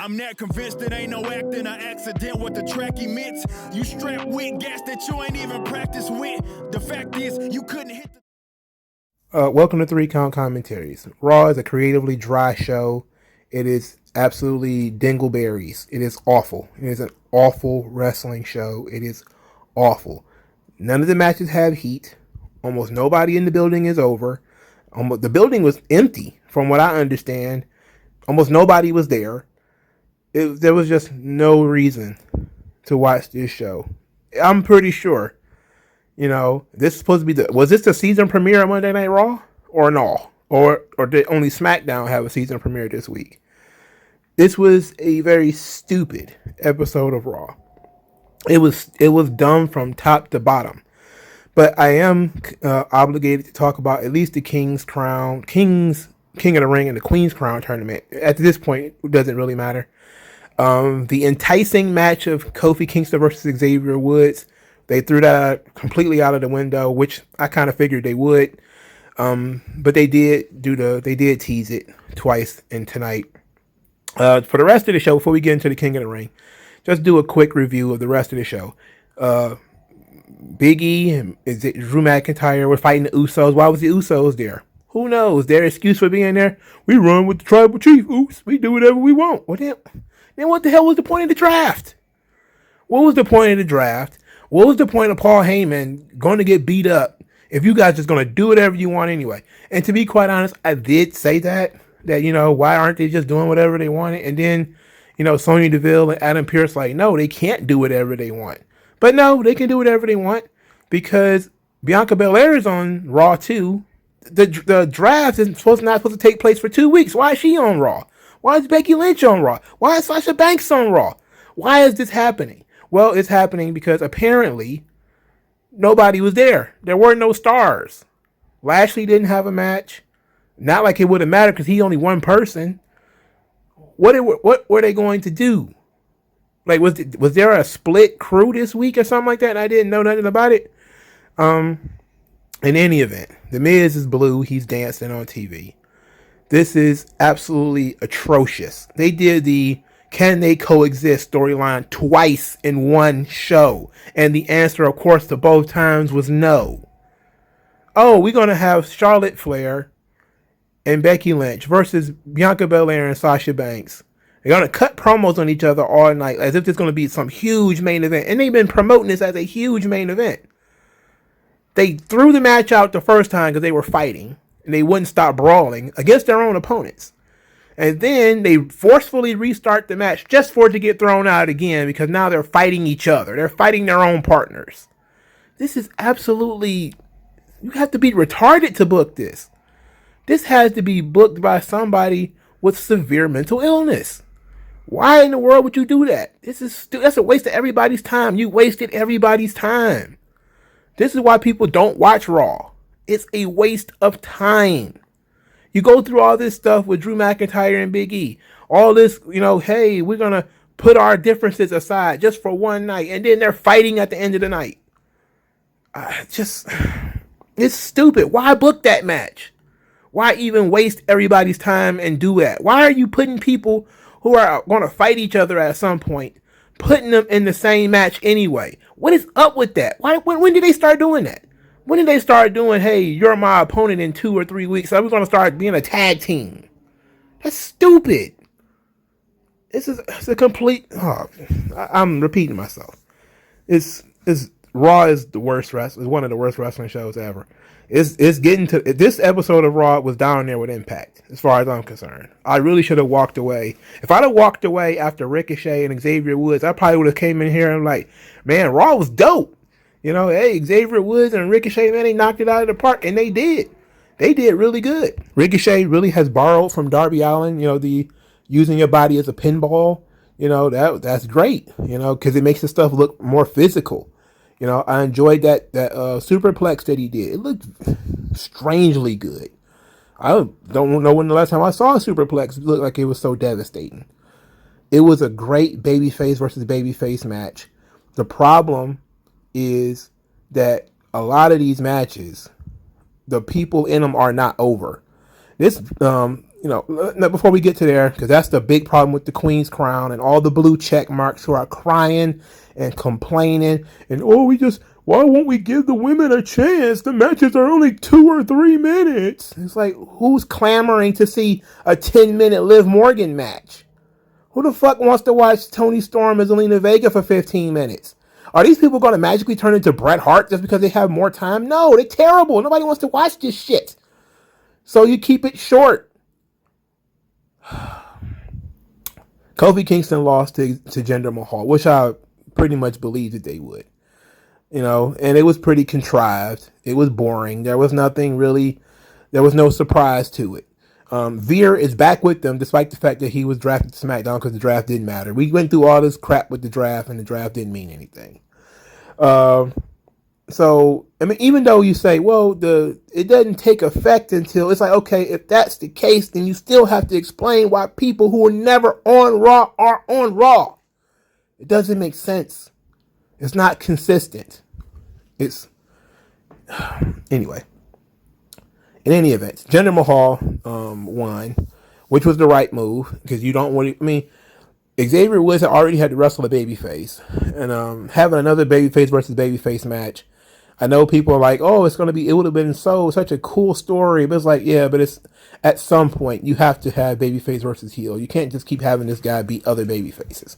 I'm not convinced it ain't no acting or accident what the track emits. You strapped with gas that you ain't even practiced with. The fact is, you couldn't hit the... Welcome to 3countcommentaries. Raw is a creatively dry show. It is absolutely dingleberries. It is awful. It is an awful wrestling show. It is awful. None of the matches have heat. Almost nobody in the building is over. The building was empty, from what I understand. Almost nobody was there. There was just no reason to watch this show. I'm pretty sure, this is supposed to be was this the season premiere of Monday Night Raw? Or no? Or did only SmackDown have a season premiere this week? This was a very stupid episode of Raw. It was dumb from top to bottom. But I am obligated to talk about at least the King of the Ring and the Queen's Crown tournament. At this point, it doesn't really matter. The enticing match of Kofi Kingston versus Xavier Woods, they threw that completely out of the window, which I kind of figured they would. But they did tease it twice in tonight. For the rest of the show, before we get into the King of the Ring, just do a quick review of the rest of the show. Big E and Drew McIntyre were fighting the Usos. Why was the Usos there? Who knows? Their excuse for being there? We run with the tribal chief. Oops, we do whatever we want. Well, then what the hell was the point of the draft? What was the point of the draft? What was the point of Paul Heyman going to get beat up if you guys just going to do whatever you want anyway? And to be quite honest, I did say that why aren't they just doing whatever they wanted? And then, Sonya Deville and Adam Pearce no, they can't do whatever they want. But no, they can do whatever they want because Bianca Belair is on Raw too. The draft is not supposed to take place for 2 weeks. Why is she on Raw? Why is Becky Lynch on Raw? Why is Sasha Banks on Raw? Why is this happening? Well, it's happening because apparently nobody was there. There were no stars. Lashley didn't have a match. Not like it would have mattered because he's only one person. What were they going to do? Was there a split crew this week or something like that? And I didn't know nothing about it. In any event, The Miz is blue. He's dancing on TV. This is absolutely atrocious. They did the Can They Coexist storyline twice in one show. And the answer, of course, to both times was no. Oh, we're going to have Charlotte Flair and Becky Lynch versus Bianca Belair and Sasha Banks. They're going to cut promos on each other all night as if there's going to be some huge main event. And they've been promoting this as a huge main event. They threw the match out the first time because they were fighting. And they wouldn't stop brawling against their own opponents. And then they forcefully restart the match just for it to get thrown out again because now they're fighting each other. They're fighting their own partners. This is absolutely... You have to be retarded to book this. This has to be booked by somebody with severe mental illness. Why in the world would you do that? That's a waste of everybody's time. You wasted everybody's time. This is why people don't watch Raw. It's a waste of time. You go through all this stuff with Drew McIntyre and Big E. All this, hey, we're going to put our differences aside just for one night. And then they're fighting at the end of the night. It's stupid. Why book that match? Why even waste everybody's time and do that? Why are you putting people who are going to fight each other at some point, putting them in the same match anyway? What is up with that? When did they start doing that? When did they start doing, hey, you're my opponent in 2 or 3 weeks, so we're going to start being a tag team? That's stupid. It's a complete... I'm repeating myself. Raw is the worst wrestling. It's one of the worst wrestling shows ever. It's getting to... This episode of Raw was down there with Impact, as far as I'm concerned. I really should have walked away. If I'd have walked away after Ricochet and Xavier Woods, I probably would have came in here and man, Raw was dope. Hey, Xavier Woods and Ricochet, man, they knocked it out of the park, and they did. They did really good. Ricochet really has borrowed from Darby Allin, the using your body as a pinball. That's great, because it makes the stuff look more physical. I enjoyed that superplex that he did. It looked strangely good. I don't know when the last time I saw a superplex look like it was so devastating. It was a great babyface versus babyface match. The problem is that a lot of these matches, the people in them are not over. This before we get to there, because that's the big problem with the Queen's Crown and all the blue check marks who are crying and complaining and why won't we give the women a chance? The matches are only 2 or 3 minutes. It's like, who's clamoring to see a 10-minute Liv Morgan match? Who the fuck wants to watch Toni Storm and Zelina Vega for 15 minutes? Are these people going to magically turn into Bret Hart just because they have more time? No, they're terrible. Nobody wants to watch this shit. So you keep it short. Kofi Kingston lost to Jinder Mahal, which I pretty much believed that they would. And it was pretty contrived. It was boring. There was nothing really, there was no surprise to it. Veer is back with them despite the fact that he was drafted to SmackDown because the draft didn't matter. We went through all this crap with the draft and the draft didn't mean anything. So, I mean, even though you say, well, it doesn't take effect until, it's like, okay, if that's the case, then you still have to explain why people who are never on Raw are on Raw. It doesn't make sense. It's not consistent. Anyway. In any event, Jinder Mahal won, which was the right move, because you don't want to, Xavier Woods already had to wrestle a babyface, and having another babyface versus babyface match, I know people are like, oh, it would have been such a cool story, but it's like, yeah, but it's, at some point, you have to have babyface versus heel. You can't just keep having this guy beat other babyfaces,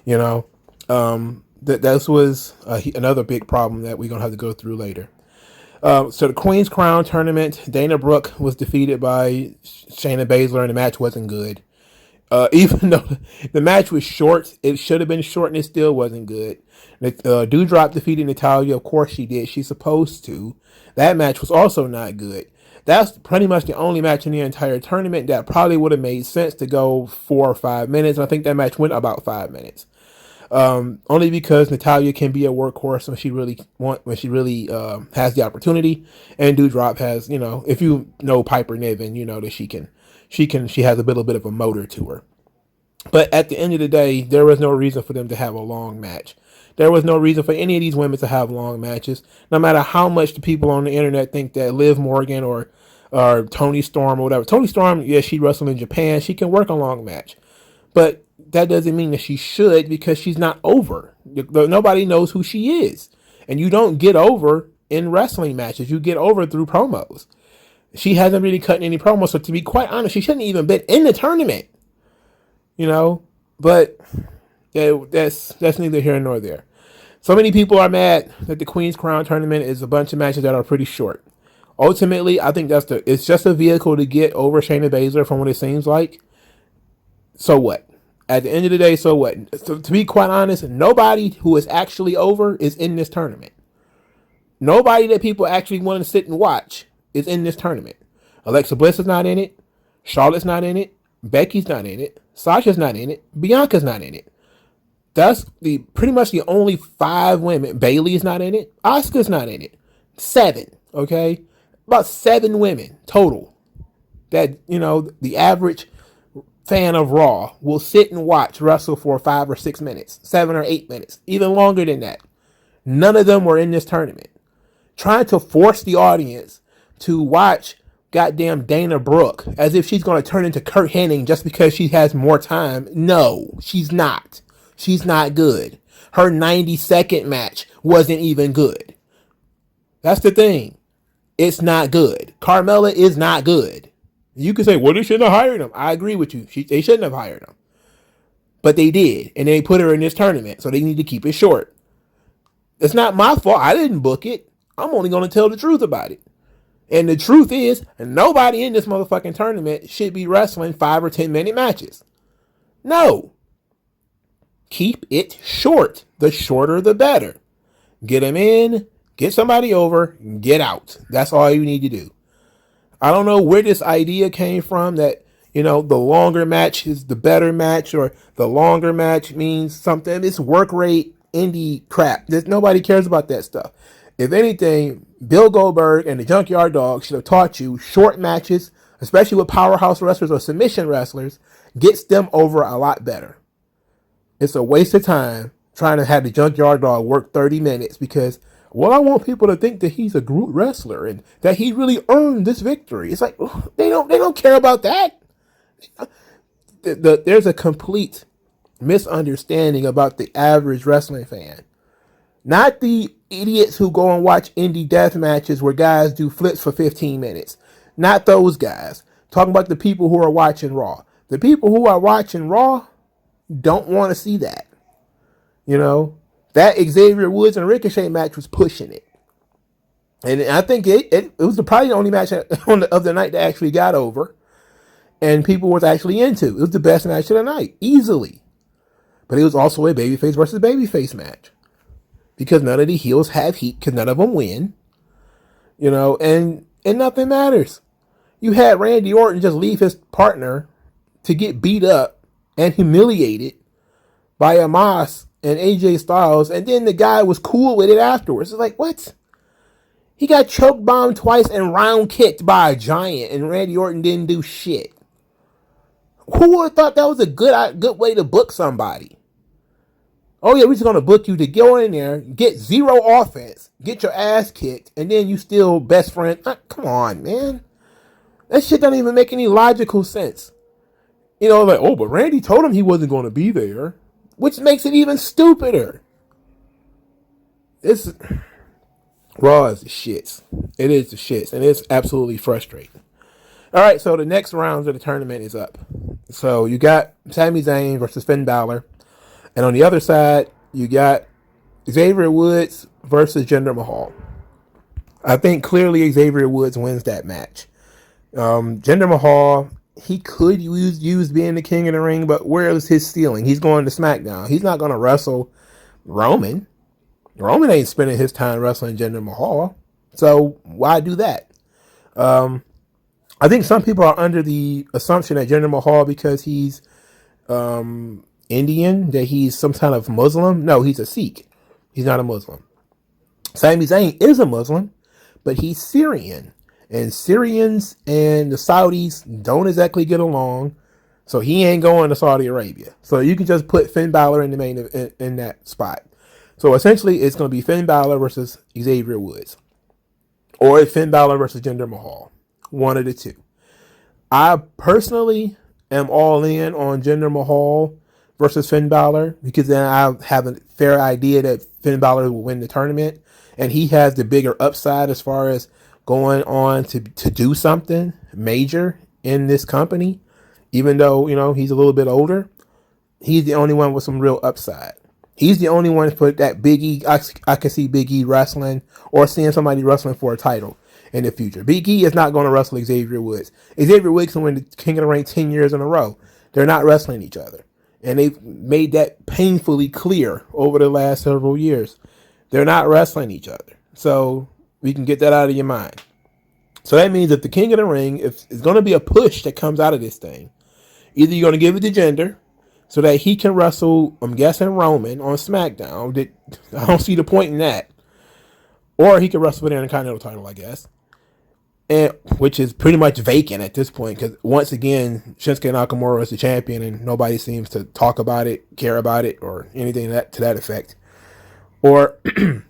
that was another big problem that we're going to have to go through later. So the Queen's Crown tournament, Dana Brooke was defeated by Shayna Baszler, and the match wasn't good. Even though the match was short, it should have been short, and it still wasn't good. Doudrop defeated Natalya. Of course she did. She's supposed to. That match was also not good. That's pretty much the only match in the entire tournament that probably would have made sense to go 4 or 5 minutes. And I think that match went about 5 minutes. Only because Natalya can be a workhorse when she really has the opportunity, and Doudrop has, if you know Piper Niven, you know that she has a little bit of a motor to her. But at the end of the day, there was no reason for them to have a long match. There was no reason for any of these women to have long matches, no matter how much the people on the internet think that Liv Morgan or Toni Storm or whatever. Toni Storm, yeah, she wrestled in Japan. She can work a long match. But that doesn't mean that she should, because she's not over. Nobody knows who she is. And you don't get over in wrestling matches. You get over through promos. She hasn't really cut any promos. So to be quite honest, she shouldn't even been in the tournament. But that's neither here nor there. So many people are mad that the Queen's Crown tournament is a bunch of matches that are pretty short. Ultimately, I think it's just a vehicle to get over Shayna Baszler from what it seems like. So what? At the end of the day, so what? So to be quite honest, nobody who is actually over is in this tournament. Nobody that people actually want to sit and watch is in this tournament. Alexa Bliss is not in it. Charlotte's not in it. Becky's not in it. Sasha's not in it. Bianca's not in it. That's pretty much the only 5 women. Bayley's not in it. Asuka's not in it. 7, okay? About 7 women total. That, the average fan of Raw will sit and watch wrestle for 5 or 6 minutes, 7 or 8 minutes, even longer than that. None of them were in this tournament. Trying to force the audience to watch goddamn Dana Brooke as if she's going to turn into Kurt Hennig just because she has more time. No, she's not. She's not good. Her 90-second match wasn't even good. That's the thing. It's not good. Carmella is not good. You could say, well, they shouldn't have hired him. I agree with you. They shouldn't have hired him. But they did. And they put her in this tournament. So they need to keep it short. It's not my fault. I didn't book it. I'm only going to tell the truth about it. And the truth is, nobody in this motherfucking tournament should be wrestling 5 or 10 minute matches. No. Keep it short. The shorter, the better. Get them in. Get somebody over. Get out. That's all you need to do. I don't know where this idea came from that, the longer match is the better match, or the longer match means something. It's work rate indie crap. Nobody cares about that stuff. If anything, Bill Goldberg and the Junkyard Dog should have taught you short matches, especially with powerhouse wrestlers or submission wrestlers, gets them over a lot better. It's a waste of time trying to have the Junkyard Dog work 30 minutes because, well, I want people to think that he's a great wrestler and that he really earned this victory. It's like, they don't care about that. There's a complete misunderstanding about the average wrestling fan. Not the idiots who go and watch indie death matches where guys do flips for 15 minutes. Not those guys. Talking about the people who are watching Raw. The people who are watching Raw don't want to see that. You know, that Xavier Woods and Ricochet match was pushing it. And I think it was probably the only match of the night that actually got over. And people was actually into. It was the best match of the night, easily. But it was also a babyface versus babyface match. Because none of the heels have heat, because none of them win. You know, and nothing matters. You had Randy Orton just leave his partner to get beat up and humiliated by Amos and AJ Styles, and then the guy was cool with it afterwards. It's like, what? He got choke bombed twice and round kicked by a giant, and Randy Orton didn't do shit. Who would have thought that was a good way to book somebody? Oh yeah, we're just gonna book you to go in there, get zero offense, get your ass kicked, and then you still best friend. Come on, man. That shit doesn't even make any logical sense. You know, like, oh, but Randy told him he wasn't going to be there, which makes it even stupider. This Raw is the shits. It is the shits, and it's absolutely frustrating. All right, so the next rounds of the tournament is up. So you got Sami Zayn versus Finn Balor, and on the other side, you got Xavier Woods versus Jinder Mahal. I think clearly Xavier Woods wins that match. Jinder Mahal, he could use being the king of the ring, but where is his ceiling? He's going to SmackDown. He's not going to wrestle Roman. Roman ain't spending his time wrestling Jinder Mahal. So why do that? I think some people are under the assumption that Jinder Mahal, because he's Indian, that he's some kind of Muslim. No, he's a Sikh. He's not a Muslim. Sami Zayn is a Muslim, but he's Syrian. And Syrians and the Saudis don't exactly get along, so he ain't going to Saudi Arabia. So you can just put Finn Balor in the main in that spot. So essentially, it's going to be Finn Balor versus Xavier Woods, or Finn Balor versus Jinder Mahal. One of the two. I personally am all in on Jinder Mahal versus Finn Balor, because then I have a fair idea that Finn Balor will win the tournament, and he has the bigger upside as far as going on to do something major in this company. Even though, you know, he's a little bit older, he's the only one with some real upside. He's the only one for that Big E. I can see Big E wrestling, or seeing somebody wrestling for a title in the future. Big E is not going to wrestle Xavier Woods. Xavier Woods can win the King of the Ring 10 years in a row. They're not wrestling each other. And they've made that painfully clear over the last several years. They're not wrestling each other. So we can get that out of your mind. So that means that the King of the Ring, if it's going to be a push that comes out of this thing, either you're going to give it to Jinder so that he can wrestle, I'm guessing, Roman on SmackDown. I don't see the point in that. Or he can wrestle with the Intercontinental title, I guess. And which is pretty much vacant at this point, because once again, Shinsuke Nakamura is the champion and nobody seems to talk about it, care about it, or anything to that effect. Or you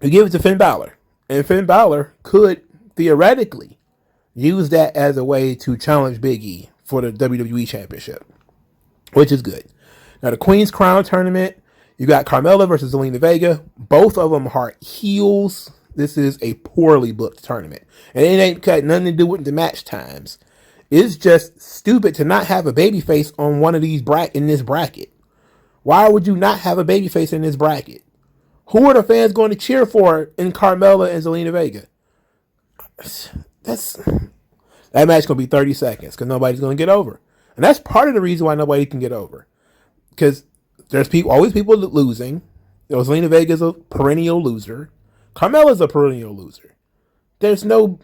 give it to Finn Balor. And Finn Balor could theoretically use that as a way to challenge Big E for the WWE Championship, which is good. Now, the Queen's Crown tournament, you got Carmella versus Zelina Vega. Both of them are heels. This is a poorly booked tournament. And it ain't got nothing to do with the match times. It's just stupid to not have a babyface on one of these in this bracket. Why would you not have a babyface in this bracket? Who are the fans going to cheer for in Carmella and Zelina Vega? That match gonna be 30 seconds because nobody's gonna get over, and that's part of the reason why nobody can get over. Because there's always people losing. Zelina Vega's a perennial loser. Carmella's a perennial loser. There's no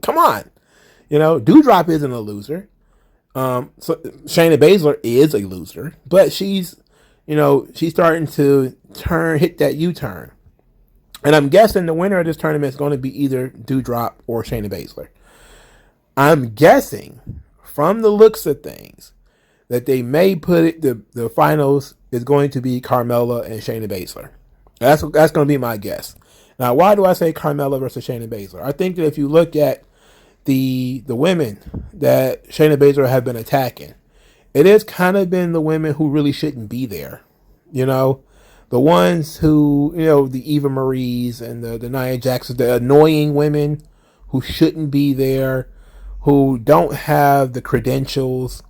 come on, Doudrop isn't a loser. So Shayna Baszler is a loser, but she's starting to hit that U-turn. And I'm guessing the winner of this tournament is going to be either Doudrop or Shayna Baszler. I'm guessing, from the looks of things, that they may put it, the finals is going to be Carmella and Shayna Baszler. That's going to be my guess. Now, why do I say Carmella versus Shayna Baszler? I think that if you look at the women that Shayna Baszler have been attacking, it has kind of been the women who really shouldn't be there. You know, the ones who, the Eva Maries and the Nia Jacksons, the annoying women who shouldn't be there, who don't have the credentials,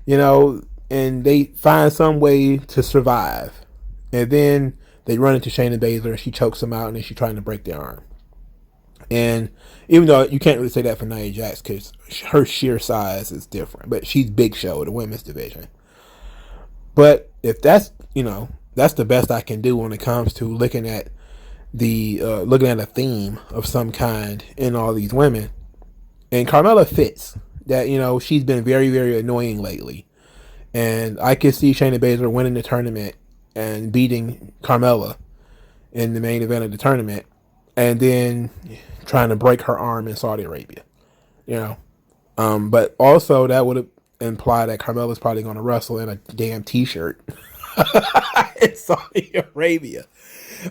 and they find some way to survive. And then they run into Shayna Baszler and she chokes them out and then she's trying to break their arm. And even though you can't really say that for Nia Jax because her sheer size is different, but she's Big Show, the women's division. But if that's that's the best I can do when it comes to looking at a theme of some kind in all these women. And Carmella fits that. She's been very, very annoying lately, and I could see Shayna Baszler winning the tournament and beating Carmella in the main event of the tournament, and then trying to break her arm in Saudi Arabia. But also that would imply that Carmella's probably going to wrestle in a damn t-shirt in Saudi Arabia.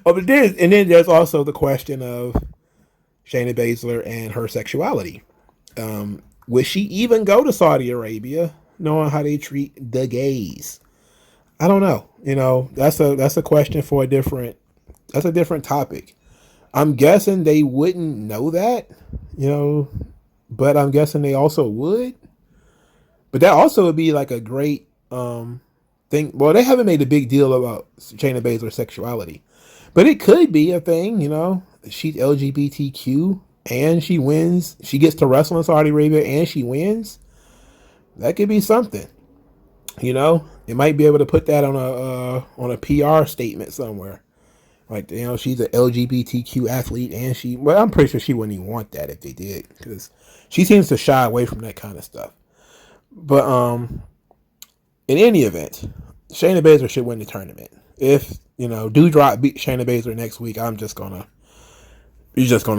Oh, but then there's also the question of Shayna Baszler and her sexuality. Would she even go to Saudi Arabia, knowing how they treat the gays? I don't know. That's a question for a different topic. I'm guessing they wouldn't know that, but I'm guessing they also would. But that also would be like a great thing. Well, they haven't made a big deal about Shayna Baszler's sexuality, but it could be a thing. She's LGBTQ and she wins. She gets to wrestle in Saudi Arabia and she wins. That could be something. It might be able to put that on a PR statement somewhere. Like, she's an LGBTQ athlete and I'm pretty sure she wouldn't even want that if they did, because she seems to shy away from that kind of stuff. But in any event, Shayna Baszler should win the tournament. If, Doudrop beat Shayna Baszler next week, you're just gonna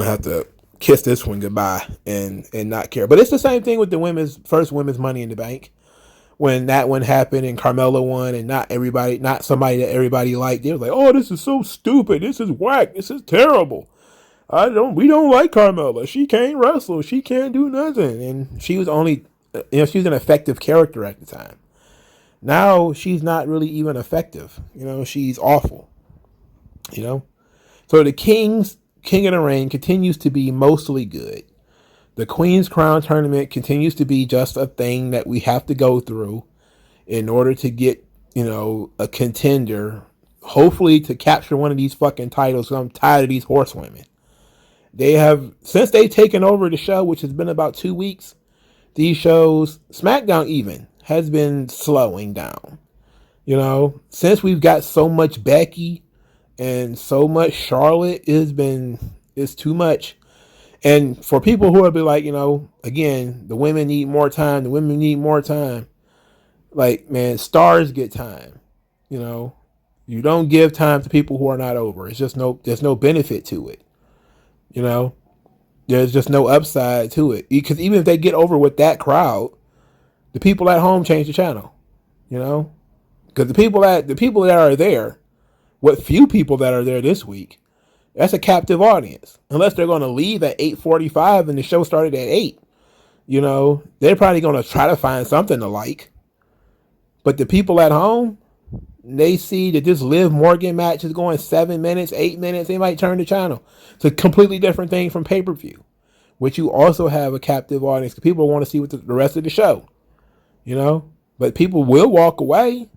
have to kiss this one goodbye and not care. But it's the same thing with the first women's Money in the Bank. When that one happened and Carmella won and not somebody that everybody liked, they were like, "Oh, this is so stupid. This is whack. This is terrible. We don't like Carmella. She can't wrestle. She can't do nothing." And she was only, she was an effective character at the time. Now she's not really even effective. She's awful. So the King of the Ring continues to be mostly good. The Queen's Crown tournament continues to be just a thing that we have to go through in order to get, a contender, hopefully to capture one of these fucking titles. So I'm tired of these horsewomen. Since they've taken over the show, which has been about 2 weeks, these shows, SmackDown even, has been slowing down. Since we've got so much Becky and so much Charlotte, it's too much. And for people who will be like, again, the women need more time. The women need more time. Like, man, stars get time. You don't give time to people who are not over. There's no benefit to it. There's just no upside to it. Because even if they get over with that crowd, the people at home change the channel. Because the people that are there, what few people that are there this week, that's a captive audience. Unless they're going to leave at 8:45 and the show started at 8. They're probably going to try to find something to like. But the people at home, they see that this Liv Morgan match is going 7 minutes, 8 minutes. They might turn the channel. It's a completely different thing from pay-per-view, which you also have a captive audience because people want to see what the rest of the show. But people will walk away.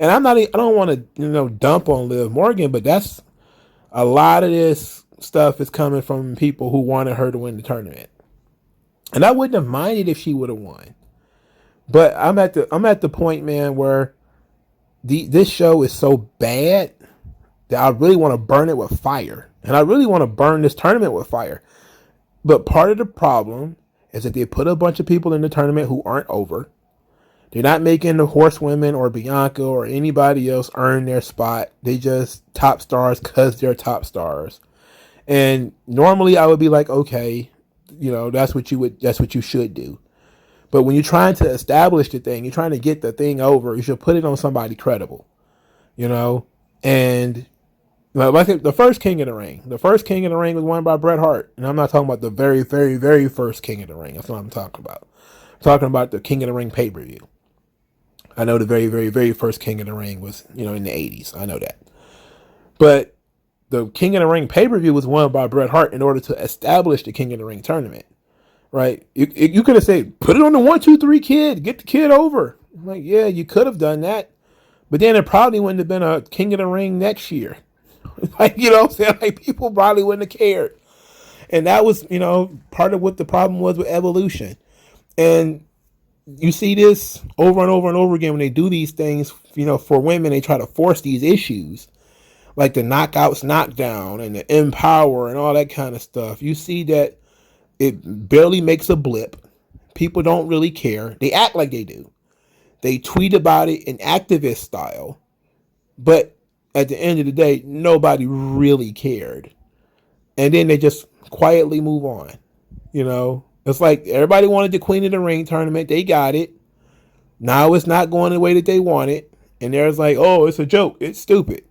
And I don't want to, dump on Liv Morgan, but that's a lot of this stuff is coming from people who wanted her to win the tournament. And I wouldn't have minded if she would have won. But I'm at the point, man, where this show is so bad that I really want to burn it with fire. And I really want to burn this tournament with fire. But part of the problem is that they put a bunch of people in the tournament who aren't over. They're not making the horsewomen or Bianca or anybody else earn their spot. They just top stars because they're top stars. And normally I would be like, okay, that's what you should do. But when you're trying to establish the thing, you're trying to get the thing over, you should put it on somebody credible. And I think the first King of the Ring. The first King of the Ring was won by Bret Hart. And I'm not talking about the very, very, very first King of the Ring. That's what I'm talking about. I'm talking about the King of the Ring pay-per-view. I know the very, very, very first King of the Ring was, in the 80s. I know that. But the King of the Ring pay-per-view was won by Bret Hart in order to establish the King of the Ring tournament. Right? You could have said, put it on the 1, 2, 3 kid. Get the kid over. I'm like, yeah, you could have done that. But then it probably wouldn't have been a King of the Ring next year. Like, what I'm saying? Like, people probably wouldn't have cared. And that was, part of what the problem was with Evolution. And you see this over and over and over again when they do these things, for women, they try to force these issues. Like the knockouts, knockdown, and the empower and all that kind of stuff. You see that it barely makes a blip. People don't really care. They act like they do. They tweet about it in activist style. But at the end of the day, nobody really cared. And then they just quietly move on. It's like everybody wanted the Queen of the Ring tournament. They got it. Now it's not going the way that they want it. And there's like, oh, it's a joke. It's stupid.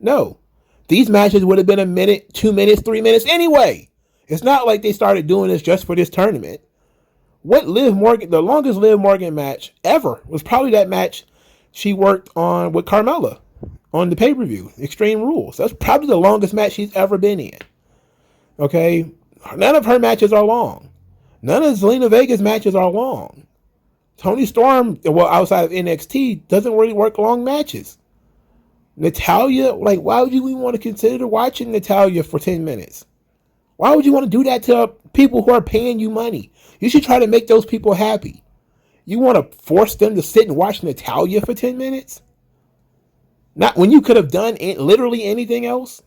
No. These matches would have been a minute, 2 minutes, 3 minutes anyway. It's not like they started doing this just for this tournament. The longest Liv Morgan match ever was probably that match she worked on with Carmella on the pay-per-view, Extreme Rules. That's probably the longest match she's ever been in. Okay? None of her matches are long. None of Zelina Vega's matches are long. Toni Storm, outside of NXT, doesn't really work long matches. Natalya, why would you even want to consider watching Natalya for 10 minutes? Why would you want to do that to people who are paying you money? You should try to make those people happy. You want to force them to sit and watch Natalya for 10 minutes? Not when you could have done literally anything else?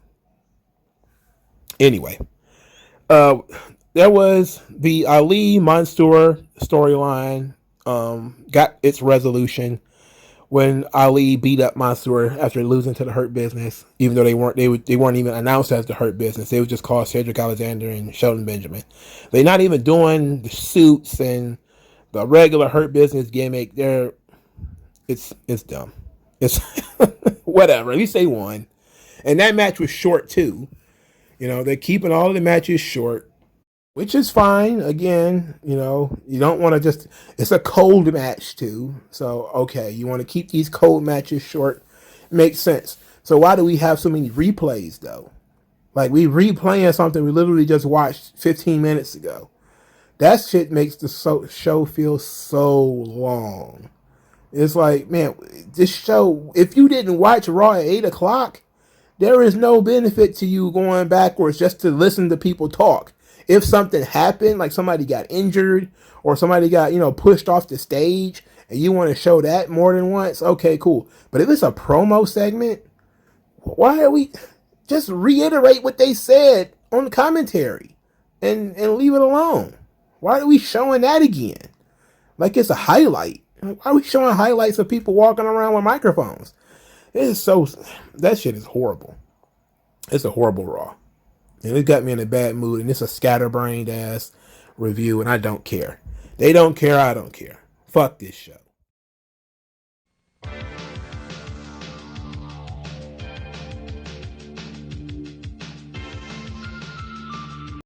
Anyway, there was the Ali Mansoor storyline, got its resolution when Ali beat up Mansoor after losing to the Hurt Business, even though they weren't even announced as the Hurt Business. They would just call Cedric Alexander and Shelton Benjamin. They're not even doing the suits and the regular Hurt Business gimmick. It's dumb. It's whatever. At least they won. And that match was short too. They're keeping all of the matches short, which is fine. Again, you don't want to it's a cold match too. So, okay, you want to keep these cold matches short. Makes sense. So why do we have so many replays though? Like we replaying something we literally just watched 15 minutes ago. That shit makes the show feel so long. It's like, man, this show, if you didn't watch Raw at 8 o'clock, there is no benefit to you going backwards just to listen to people talk. If something happened, like somebody got injured or somebody got, pushed off the stage and you want to show that more than once, okay, cool. But if it's a promo segment, why are we just reiterate what they said on the commentary and leave it alone? Why are we showing that again? Like it's a highlight. Why are we showing highlights of people walking around with microphones? That shit is horrible. It's a horrible Raw. And it got me in a bad mood, and it's a scatterbrained ass review, and I don't care. They don't care, I don't care. Fuck this show.